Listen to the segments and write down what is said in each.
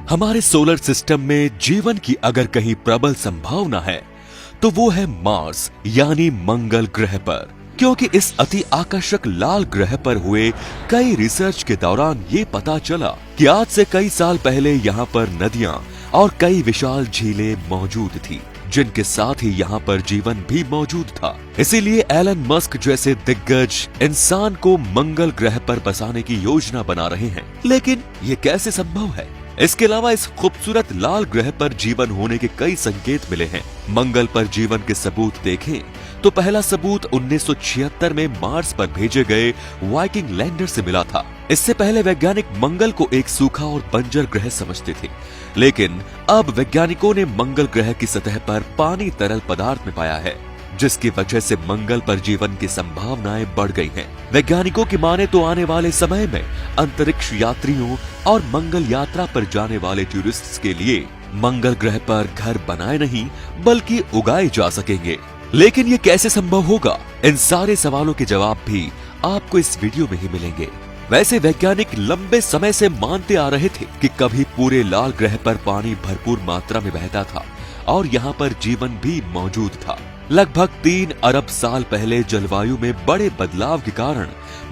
हमारे solar system में जीवन की अगर कहीं प्रबल संभावना है तो वो है मार्स यानी मंगल ग्रह पर, क्योंकि इस अति आकर्षक लाल ग्रह पर हुए कई रिसर्च के दौरान ये पता चला कि आज से कई साल पहले यहाँ पर नदियां और कई विशाल झीलें मौजूद थी, जिनके साथ ही यहाँ पर जीवन भी मौजूद था। इसीलिए एलन मस्क जैसे दिग्गज इंसान को मंगल ग्रह पर बसाने की योजना बना रहे हैं। लेकिन ये कैसे संभव है? इसके अलावा इस खूबसूरत लाल ग्रह पर जीवन होने के कई संकेत मिले हैं। मंगल पर जीवन के सबूत देखें तो पहला सबूत 1976 में मार्स पर भेजे गए वाइकिंग लैंडर से मिला था। इससे पहले वैज्ञानिक मंगल को एक सूखा और बंजर ग्रह समझते थे, लेकिन अब वैज्ञानिकों ने मंगल ग्रह की सतह पर पानी तरल पदार्थ में पाया है, जिसकी वजह से मंगल पर जीवन की संभावनाएं बढ़ गई हैं। वैज्ञानिकों की माने तो आने वाले समय में अंतरिक्ष यात्रियों और मंगल यात्रा पर जाने वाले टूरिस्ट्स के लिए मंगल ग्रह पर घर बनाए नहीं बल्कि उगाए जा सकेंगे। लेकिन ये कैसे संभव होगा? इन सारे सवालों के जवाब भी आपको इस वीडियो में ही मिलेंगे। वैसे वैज्ञानिक लंबे समय से मानते आ रहे थे कि कभी पूरे लाल ग्रह पर पानी भरपूर मात्रा में बहता था और यहाँ पर जीवन भी मौजूद था। लगभग 3 अरब साल पहले जलवायु में बड़े बदलाव के कारण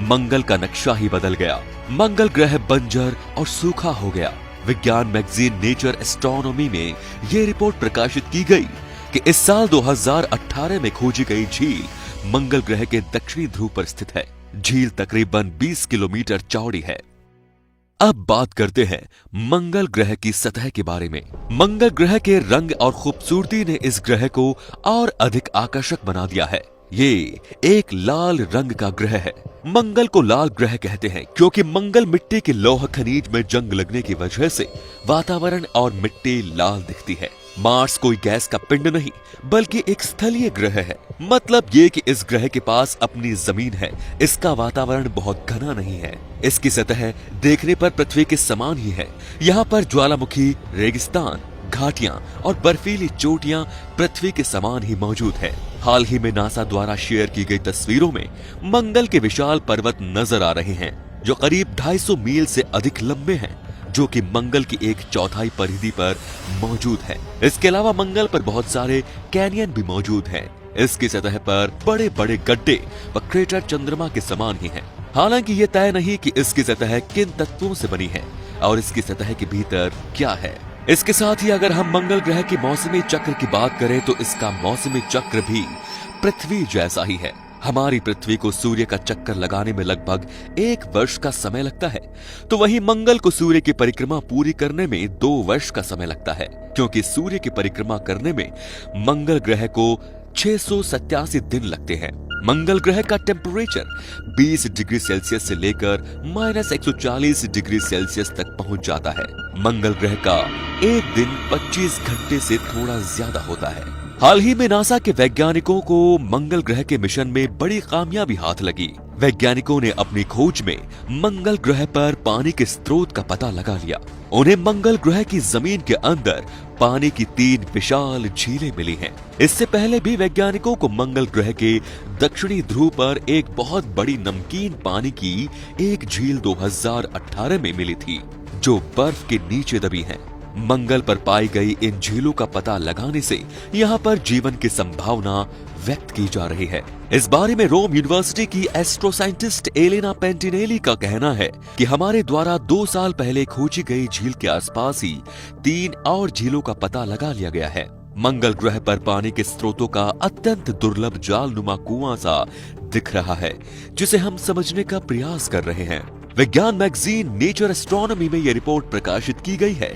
मंगल का नक्शा ही बदल गया। मंगल ग्रह बंजर और सूखा हो गया। विज्ञान मैगजीन नेचर एस्ट्रोनॉमी में ये रिपोर्ट प्रकाशित की गई कि इस साल 2018 में खोजी गई झील मंगल ग्रह के दक्षिणी ध्रुव पर स्थित है। झील तकरीबन 20 किलोमीटर चौड़ी है। अब बात करते हैं मंगल ग्रह की सतह के बारे में। मंगल ग्रह के रंग और खूबसूरती ने इस ग्रह को और अधिक आकर्षक बना दिया है। ये एक लाल रंग का ग्रह है। मंगल को लाल ग्रह कहते हैं क्योंकि मंगल मिट्टी के लौह खनिज में जंग लगने की वजह से वातावरण और मिट्टी लाल दिखती है। मार्स कोई गैस का पिंड नहीं बल्कि एक स्थलीय ग्रह है। मतलब ये कि इस ग्रह के पास अपनी जमीन है। इसका वातावरण बहुत घना नहीं है। इसकी सतह देखने पर पृथ्वी के समान ही है। यहाँ पर ज्वालामुखी, रेगिस्तान, घाटियां और बर्फीली चोटियां पृथ्वी के समान ही मौजूद है। हाल ही में नासा द्वारा शेयर की गई तस्वीरों में मंगल के विशाल पर्वत नजर आ रहे हैं, जो करीब 250 मील से अधिक लंबे हैं, जो कि मंगल की 1/4 परिधि पर मौजूद है। इसके अलावा मंगल पर बहुत सारे कैनियन भी मौजूद हैं। इसकी सतह पर बड़े बड़े गड्ढे व क्रेटर चंद्रमा के समान ही हैं। हालांकि ये तय नहीं कि इसकी सतह किन तत्वों से बनी है और इसकी सतह के भीतर क्या है। इसके साथ ही अगर हम मंगल ग्रह के मौसमी चक्र की बात करें तो इसका मौसमी चक्र भी पृथ्वी जैसा ही है। हमारी पृथ्वी को सूर्य का चक्कर लगाने में लगभग 1 वर्ष का समय लगता है, तो वहीं मंगल को सूर्य की परिक्रमा पूरी करने में 2 वर्ष का समय लगता है, क्योंकि सूर्य की परिक्रमा करने में मंगल ग्रह को 687 दिन लगते हैं। मंगल ग्रह का टेम्परेचर 20 डिग्री सेल्सियस से लेकर -140 डिग्री सेल्सियस तक पहुंच जाता है। मंगल ग्रह का एक दिन 25 घंटे से थोड़ा ज्यादा होता है। हाल ही में नासा के वैज्ञानिकों को मंगल ग्रह के मिशन में बड़ी कामयाबी हाथ लगी। वैज्ञानिकों ने अपनी खोज में मंगल ग्रह पर पानी के स्रोत का पता लगा लिया। उन्हें मंगल ग्रह की जमीन के अंदर पानी की 3 विशाल झीलें मिली हैं। इससे पहले भी वैज्ञानिकों को मंगल ग्रह के दक्षिणी ध्रुव पर एक बहुत बड़ी नमकीन पानी की एक झील 2018 में मिली थी, जो बर्फ के नीचे दबी है। मंगल पर पाई गई इन झीलों का पता लगाने से यहाँ पर जीवन की संभावना व्यक्त की जा रही है। इस बारे में रोम यूनिवर्सिटी की एस्ट्रो साइंटिस्ट एलेना पेंटिनेली का कहना है कि हमारे द्वारा 2 साल पहले खोजी गई झील के आसपास ही 3 और झीलों का पता लगा लिया गया है। मंगल ग्रह पर पानी के स्रोतों का अत्यंत दुर्लभ जालनुमा कुआं सा दिख रहा है, जिसे हम समझने का प्रयास कर रहे हैं। विज्ञान मैगजीन नेचर एस्ट्रोनॉमी में यह रिपोर्ट प्रकाशित की गई है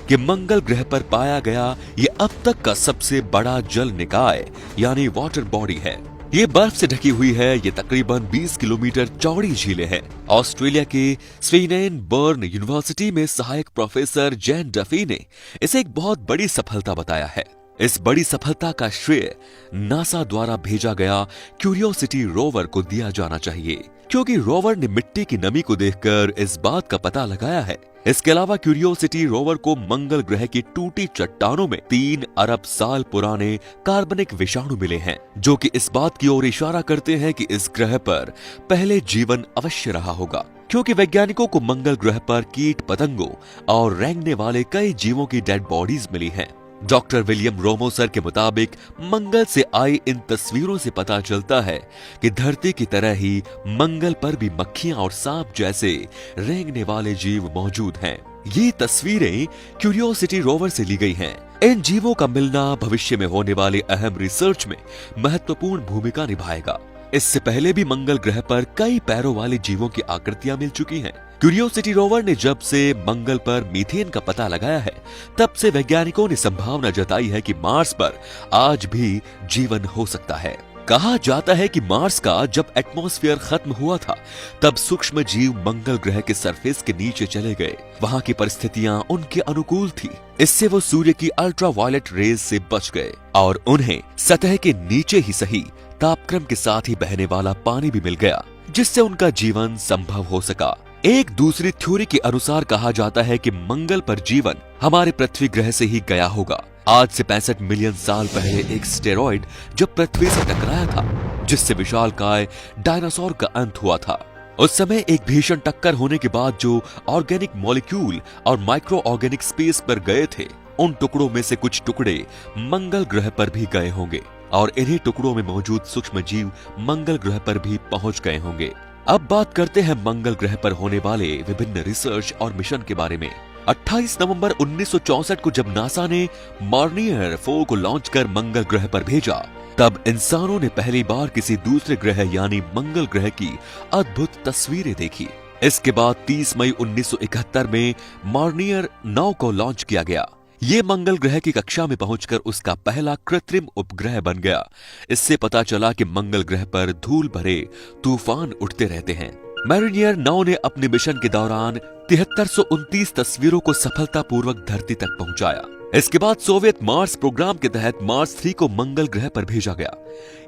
कि मंगल ग्रह पर पाया गया ये अब तक का सबसे बड़ा जल निकाय यानी वाटर बॉडी है। ये बर्फ से ढकी हुई है। ये तकरीबन 20 किलोमीटर चौड़ी झीलें हैं। ऑस्ट्रेलिया के स्वेनेनबर्न यूनिवर्सिटी में सहायक प्रोफेसर जैन डफी ने इसे एक बहुत बड़ी सफलता बताया है। इस बड़ी सफलता का श्रेय नासा द्वारा भेजा गया क्यूरियोसिटी रोवर को दिया जाना चाहिए, क्योंकि रोवर ने मिट्टी की नमी को देखकर इस बात का पता लगाया है इसके अलावा क्यूरियोसिटी रोवर को मंगल ग्रह की टूटी चट्टानों में 3 अरब साल पुराने कार्बनिक विषाणु मिले हैं, जो कि इस बात की ओर इशारा करते हैं कि इस ग्रह पर पहले जीवन अवश्य रहा होगा, क्योंकि वैज्ञानिकों को मंगल ग्रह पर कीट पतंगों और रेंगने वाले कई जीवों की डेड बॉडीज मिली हैं। डॉक्टर विलियम रोमोसर के मुताबिक मंगल से आई इन तस्वीरों से पता चलता है कि धरती की तरह ही मंगल पर भी मक्खियां और सांप जैसे रेंगने वाले जीव मौजूद हैं। ये तस्वीरें क्यूरियोसिटी रोवर से ली गई हैं। इन जीवों का मिलना भविष्य में होने वाले अहम रिसर्च में महत्वपूर्ण भूमिका निभाएगा। इससे पहले भी मंगल ग्रह पर कई पैरों वाले जीवों की आकृतियां मिल चुकी हैं। क्यूरियोसिटी रोवर ने जब से मंगल पर मीथेन का पता लगाया है, तब से वैज्ञानिकों ने संभावना जताई है कि मार्स पर आज भी जीवन हो सकता है। कहा जाता है कि मार्स का जब एटमॉस्फेयर खत्म हुआ था, तब सूक्ष्म जीव मंगल ग्रह के सरफेस के नीचे चले गए। वहां की परिस्थितियां उनके अनुकूल थी, इससे वो सूर्य की अल्ट्रावायलेट रेज से बच गए और उन्हें सतह के नीचे ही सही तापक्रम के साथ ही बहने वाला पानी भी मिल गया, जिससे उनका जीवन संभव हो सका। एक दूसरी थ्योरी के अनुसार कहा जाता है कि मंगल पर जीवन हमारे पृथ्वी ग्रह से ही गया होगा। आज से 65 मिलियन साल पहले एक स्टेरॉइड जब पृथ्वी से टकराया था, जिससे विशालकाय डायनासोर का अंत हुआ था। उस समय एक भीषण टक्कर होने के बाद जो ऑर्गेनिक मॉलिक्यूल और माइक्रो ऑर्गेनिक स्पेस पर गए थे, उन टुकड़ों में से कुछ टुकड़े मंगल ग्रह पर भी गए होंगे और इन्हीं टुकड़ों में मौजूद सूक्ष्म जीव मंगल ग्रह पर भी पहुंच गए होंगे। अब बात करते हैं मंगल ग्रह पर होने वाले विभिन्न रिसर्च और मिशन के बारे में। 28 नवंबर 1964 को जब नासा ने मार्नियर 4 को लॉन्च कर मंगल ग्रह पर भेजा, तब इंसानों ने पहली बार किसी दूसरे ग्रह यानी मंगल ग्रह की अद्भुत तस्वीरें देखी। इसके बाद 30 मई 1971 में मार्नियर 9 को लॉन्च किया गया। ये मंगल ग्रह की कक्षा में पहुंचकर उसका पहला कृत्रिम उपग्रह बन गया। इससे पता चला कि मंगल ग्रह पर धूल भरे तूफान उठते रहते हैं। मार्नियर 9 ने अपने मिशन के दौरान 7329 तस्वीरों को सफलतापूर्वक धरती तक पहुंचाया। इसके बाद सोवियत मार्स प्रोग्राम के तहत मार्स 3 को मंगल ग्रह पर भेजा गया।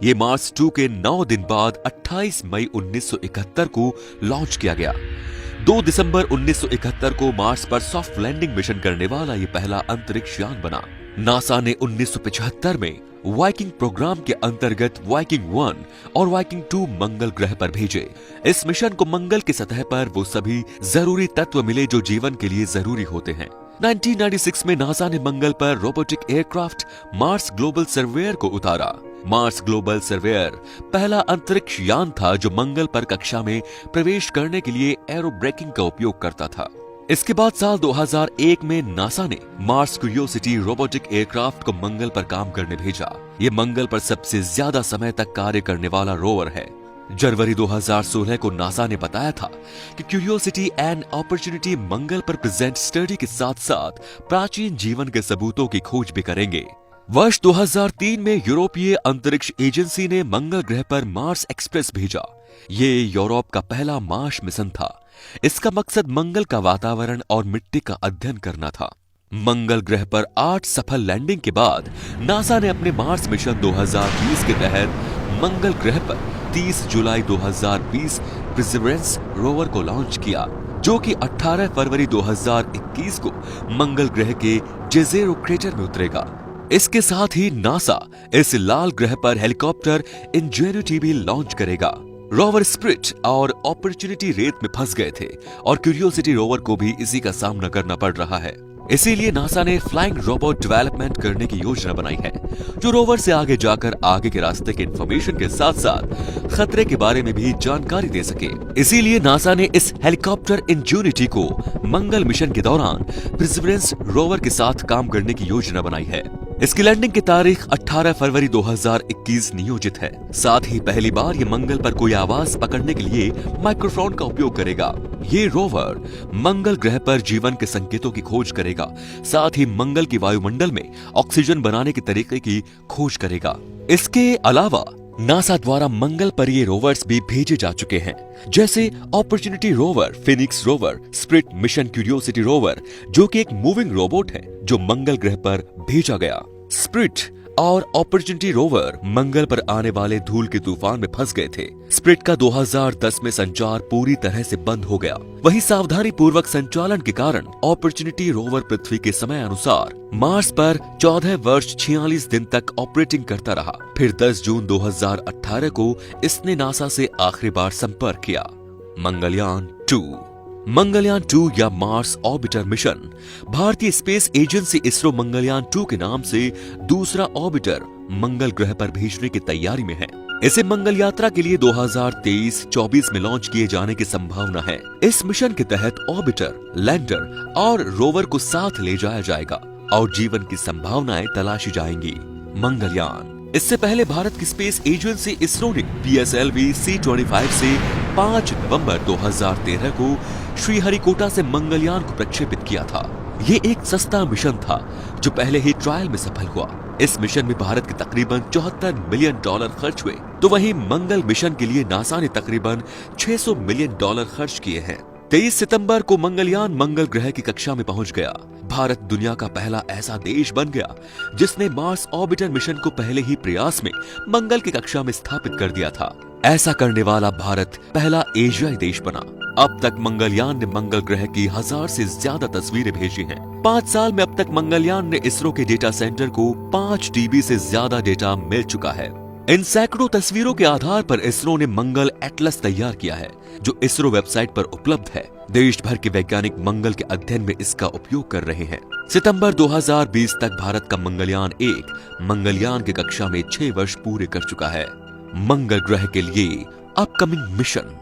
ये मार्स 2 के 9 दिन बाद 28 मई 1971 को लॉन्च किया गया। 2 दिसंबर 1971 को मार्स पर सॉफ्ट लैंडिंग मिशन करने वाला ये पहला अंतरिक्ष यान बना। नासा ने 1975 में वाइकिंग प्रोग्राम के अंतर्गत वाइकिंग 1 और वाइकिंग 2 मंगल ग्रह पर भेजे। इस मिशन को मंगल की सतह पर वो सभी जरूरी तत्व मिले जो जीवन के लिए जरूरी होते हैं। 1996 में नासा ने मंगल पर robotic aircraft Mars global surveyor को उतारा। मार्स ग्लोबल सर्वेयर पहला अंतरिक्ष यान था जो मंगल पर कक्षा में प्रवेश करने के लिए एरो ब्रेकिंग का उपयोग करता था। इसके बाद साल 2001 में नासा ने मार्स क्यूरियोसिटी रोबोटिक एयरक्राफ्ट को मंगल पर काम करने भेजा। ये मंगल पर सबसे ज्यादा समय तक कार्य करने वाला रोवर है। जनवरी 2016 को नासा ने बताया था कि क्यूरियोसिटी एंड अपॉर्चुनिटी मंगल पर प्रेजेंट स्टडी के साथ साथ प्राचीन जीवन के सबूतों की खोज भी करेंगे। वर्ष 2003 में यूरोपीय अंतरिक्ष एजेंसी ने मंगल ग्रह पर मार्स एक्सप्रेस भेजा। ये यूरोप का पहला मार्स मिशन था। इसका मकसद मंगल का वातावरण और मिट्टी का अध्ययन करना था। मंगल ग्रह पर 8 सफल लैंडिंग के बाद नासा ने अपने मार्स मिशन 2020 के तहत मंगल ग्रह पर 30 जुलाई 2020 परसिवरेंस रोवर को लॉन्च किया, जो कि 18 फरवरी 2021 को मंगल ग्रह के जेज़ेरो क्रेटर में उतरेगा। इसके साथ ही नासा इस लाल ग्रह पर हेलीकॉप्टर इंजेन्युटी भी लॉन्च करेगा। रोवर स्पिरिट और अपॉर्चुनिटी रेत में फंस गए थे और क्यूरियोसिटी रोवर को भी इसी का सामना करना पड़ रहा है। इसीलिए नासा ने फ्लाइंग रोबोट डेवलपमेंट करने की योजना बनाई है, जो रोवर से आगे जाकर आगे के रास्ते के इंफॉर्मेशन के साथ साथ खतरे के बारे में भी जानकारी दे सके। इसीलिए नासा ने इस हेलीकॉप्टर इंजेन्युटी को मंगल मिशन के दौरान परसिवरेंस रोवर के साथ काम करने की योजना बनाई है। इसकी लैंडिंग की तारीख 18 फरवरी 2021 नियोजित है। साथ ही पहली बार ये मंगल पर कोई आवाज पकड़ने के लिए माइक्रोफोन का उपयोग करेगा। ये रोवर मंगल ग्रह पर जीवन के संकेतों की खोज करेगा, साथ ही मंगल की वायुमंडल में ऑक्सीजन बनाने के तरीके की खोज करेगा। इसके अलावा नासा द्वारा मंगल पर ये रोवर्स भी भेजे जा चुके हैं, जैसे opportunity rover, Phoenix rover, spirit mission curiosity rover, जो कि एक मूविंग रोबोट है जो मंगल ग्रह पर भेजा गया। स्पिरिट और अपॉर्चुनिटी रोवर मंगल पर आने वाले धूल के तूफान में फंस गए थे। स्प्रिट का 2010 में संचार पूरी तरह से बंद हो गया। वहीं सावधानी पूर्वक संचालन के कारण अपॉर्चुनिटी रोवर पृथ्वी के समय अनुसार मार्स पर 14 वर्ष 46 दिन तक ऑपरेटिंग करता रहा। फिर 10 जून 2018 को इसने नासा से आखिरी बार संपर्क किया। मंगलयान 2। मंगलयान 2 या मार्स ऑर्बिटर मिशन भारतीय स्पेस एजेंसी इसरो मंगलयान 2 के नाम से दूसरा ऑर्बिटर मंगल ग्रह पर भेजने की तैयारी में है। इसे मंगल यात्रा के लिए 2023-24 में लॉन्च किए जाने की संभावना है। इस मिशन के तहत ऑर्बिटर, लैंडर और रोवर को साथ ले जाया जाएगा और जीवन की संभावनाएं तलाशी जाएंगी। मंगलयान इससे पहले भारत की स्पेस एजेंसी इसरो ने PSLV C-25 से 5 नवंबर 2013 को श्रीहरिकोटा से मंगलयान को प्रक्षेपित किया था। ये एक सस्ता मिशन था जो पहले ही ट्रायल में सफल हुआ। इस मिशन में भारत के तकरीबन $74 मिलियन खर्च हुए, तो वहीं मंगल मिशन के लिए नासा ने तकरीबन $600 मिलियन खर्च किए हैं। 23 सितंबर को मंगलयान मंगल ग्रह की कक्षा में पहुंच गया। भारत दुनिया का पहला ऐसा देश बन गया जिसने मार्स ऑर्बिटर मिशन को पहले ही प्रयास में मंगल की कक्षा में स्थापित कर दिया था। ऐसा करने वाला भारत पहला एशियाई देश बना। अब तक मंगलयान ने मंगल ग्रह की 1000 से ज्यादा तस्वीरें भेजी हैं। 5 साल में अब तक मंगलयान ने इसरो के डेटा सेंटर को 5 TB से ज्यादा डेटा मिल चुका है। इन सैकड़ों तस्वीरों के आधार पर इसरो ने मंगल एटलस तैयार किया है, जो इसरो वेबसाइट पर उपलब्ध है। देश भर के वैज्ञानिक मंगल के अध्ययन में इसका उपयोग कर रहे हैं। सितंबर 2020 तक भारत का मंगलयान 1 मंगलयान की कक्षा में 6 वर्ष पूरे कर चुका है। मंगल ग्रह के लिए अपकमिंग मिशन।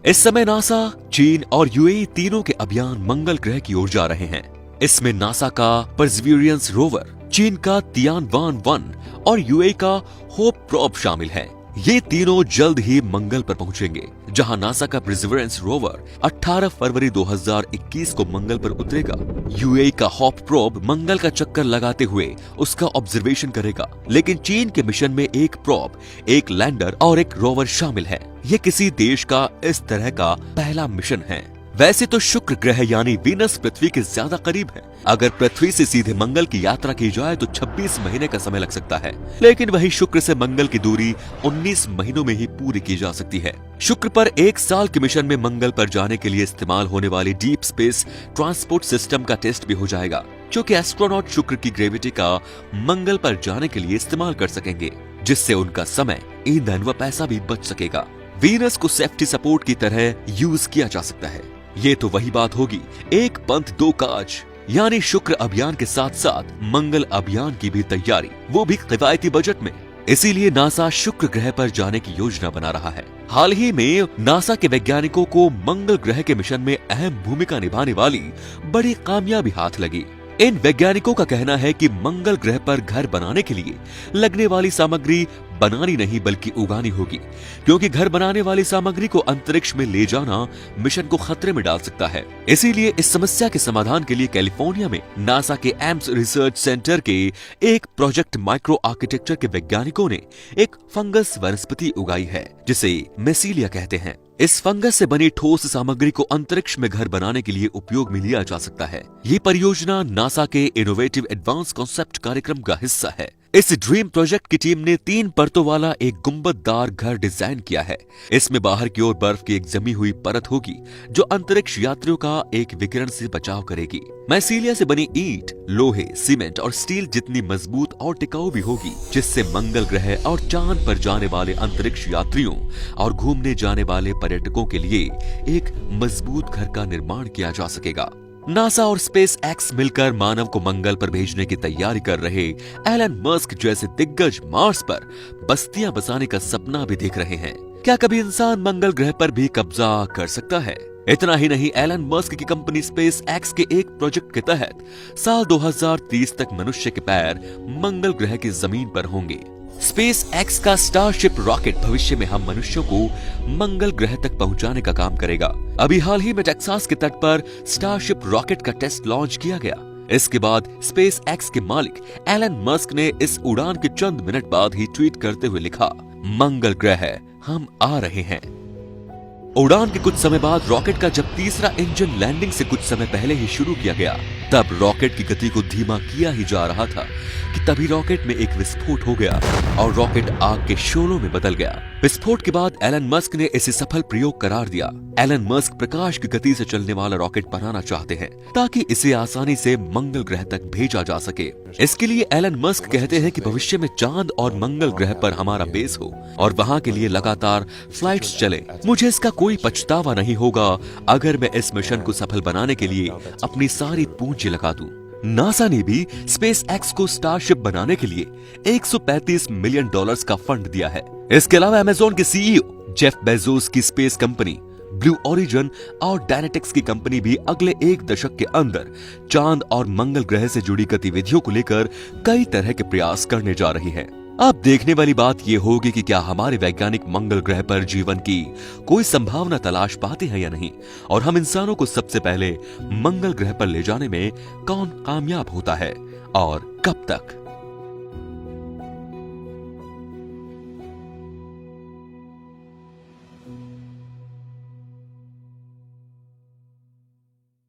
इस समय नासा, चीन और UAE तीनों के अभियान मंगल ग्रह की ओर जा रहे हैं। इसमें नासा का परसिवियरेंस रोवर, चीन का तियानवान-1 और UAE का होप प्रोब शामिल है। ये तीनों जल्द ही मंगल पर पहुंचेंगे, जहां नासा का परसिवियरेंस रोवर 18 फरवरी 2021 को मंगल पर उतरेगा। UAE का होप प्रोब मंगल का चक्कर लगाते हुए उसका ऑब्जर्वेशन करेगा, लेकिन चीन के मिशन में एक प्रोब, एक लैंडर और एक रोवर शामिल है। ये किसी देश का इस तरह का पहला मिशन है। वैसे तो शुक्र ग्रह यानी वीनस पृथ्वी के ज्यादा करीब है। अगर पृथ्वी से सीधे मंगल की यात्रा की जाए तो 26 महीने का समय लग सकता है, लेकिन वही शुक्र से मंगल की दूरी 19 महीनों में ही पूरी की जा सकती है। शुक्र पर 1 साल के मिशन में मंगल पर जाने के लिए इस्तेमाल होने वाली डीप स्पेस ट्रांसपोर्ट सिस्टम का टेस्ट भी हो जाएगा, क्योंकि एस्ट्रोनॉट शुक्र की ग्रेविटी का मंगल पर जाने के लिए इस्तेमाल कर सकेंगे, जिससे उनका समय, ईंधन व पैसा भी बच सकेगा। वीनस को सेफ्टी सपोर्ट की तरह यूज किया जा सकता है। ये तो वही बात होगी, एक पंथ दो काज, यानी शुक्र अभियान के साथ साथ मंगल अभियान की भी तैयारी, वो भी किफायती बजट में। इसीलिए नासा शुक्र ग्रह पर जाने की योजना बना रहा है। हाल ही में नासा के वैज्ञानिकों को मंगल ग्रह के मिशन में अहम भूमिका निभाने वाली बड़ी कामयाबी हाथ लगी। इन वैज्ञानिकों का कहना है कि मंगल ग्रह पर घर बनाने के लिए लगने वाली सामग्री बनानी नहीं बल्कि उगानी होगी, क्योंकि घर बनाने वाली सामग्री को अंतरिक्ष में ले जाना मिशन को खतरे में डाल सकता है। इसीलिए इस समस्या के समाधान के लिए कैलिफोर्निया में नासा के एम्स रिसर्च सेंटर के एक प्रोजेक्ट माइक्रो आर्किटेक्चर के वैज्ञानिकों ने एक फंगस वनस्पति उगाई है, जिसे मेसीलिया कहते हैं। इस फंगस से बनी ठोस सामग्री को अंतरिक्ष में घर बनाने के लिए उपयोग में लिया जा सकता है। ये परियोजना नासा के इनोवेटिव एडवांस कॉन्सेप्ट कार्यक्रम का हिस्सा है। इस ड्रीम प्रोजेक्ट की टीम ने 3 परतों वाला एक गुंबददार घर डिजाइन किया है। इसमें बाहर की ओर बर्फ की एक जमी हुई परत होगी, जो अंतरिक्ष यात्रियों का एक विकिरण से बचाव करेगी। मैसीलिया से बनी ईंट, लोहे, सीमेंट और स्टील जितनी मजबूत और टिकाऊ भी होगी, जिससे मंगल ग्रह और चांद पर जाने वाले अंतरिक्ष यात्रियों और घूमने जाने वाले पर्यटकों के लिए एक मजबूत घर का निर्माण किया जा सकेगा। नासा और स्पेस एक्स मिलकर मानव को मंगल पर भेजने की तैयारी कर रहे एलन मस्क जैसे दिग्गज मार्स पर बस्तियां बसाने का सपना भी देख रहे हैं। क्या कभी इंसान मंगल ग्रह पर भी कब्जा कर सकता है? इतना ही नहीं, एलन मस्क की कंपनी स्पेस एक्स के एक प्रोजेक्ट के तहत साल 2030 तक मनुष्य के पैर मंगल ग्रह की जमीन पर होंगे। स्पेस एक्स का स्टारशिप रॉकेट भविष्य में हम मनुष्यों को मंगल ग्रह तक पहुंचाने का काम करेगा। अभी हाल ही में टेक्सास के तट पर स्टारशिप रॉकेट का टेस्ट लॉन्च किया गया। इसके बाद स्पेस एक्स के मालिक एलन मस्क ने इस उड़ान के चंद मिनट बाद ही ट्वीट करते हुए लिखा, मंगल ग्रह हम आ रहे हैं। उड़ान के कुछ समय बाद रॉकेट का जब तीसरा इंजन लैंडिंग से कुछ समय पहले ही शुरू किया गया, तब रॉकेट की गति को धीमा किया ही जा रहा था कि तभी रॉकेट में एक विस्फोट हो गया और रॉकेट आग के शोलों में बदल गया। विस्फोट के बाद एलन मस्क ने इसे सफल प्रयोग करार दिया। एलन मस्क प्रकाश की गति से चलने वाला रॉकेट बनाना चाहते हैं ताकि इसे आसानी से मंगल ग्रह तक भेजा जा सके। इसके लिए एलन मस्क कहते हैं कि भविष्य में चांद और मंगल ग्रह पर हमारा बेस हो और वहां के लिए लगातार फ्लाइट्स चले। मुझे इसका कोई पछतावा नहीं होगा अगर मैं इस मिशन को सफल बनाने के लिए अपनी सारी पूंजी लगा दूं। नासा ने भी स्पेस एक्स को स्टारशिप बनाने के लिए $135 मिलियन का फंड दिया है। इसके अलावा अमेज़न के सीईओ जेफ बेजोस की स्पेस कंपनी ब्लू ओरिजिन और डायनेटिक्स की कंपनी भी अगले 1 दशक के अंदर चांद और मंगल ग्रह से जुड़ी गतिविधियों को लेकर कई तरह के प्रयास करने जा रही है। अब देखने वाली बात यह होगी कि क्या हमारे वैज्ञानिक मंगल ग्रह पर जीवन की कोई संभावना तलाश पाते हैं या नहीं, और हम इंसानों को सबसे पहले मंगल ग्रह पर ले जाने में कौन कामयाब होता है और कब तक।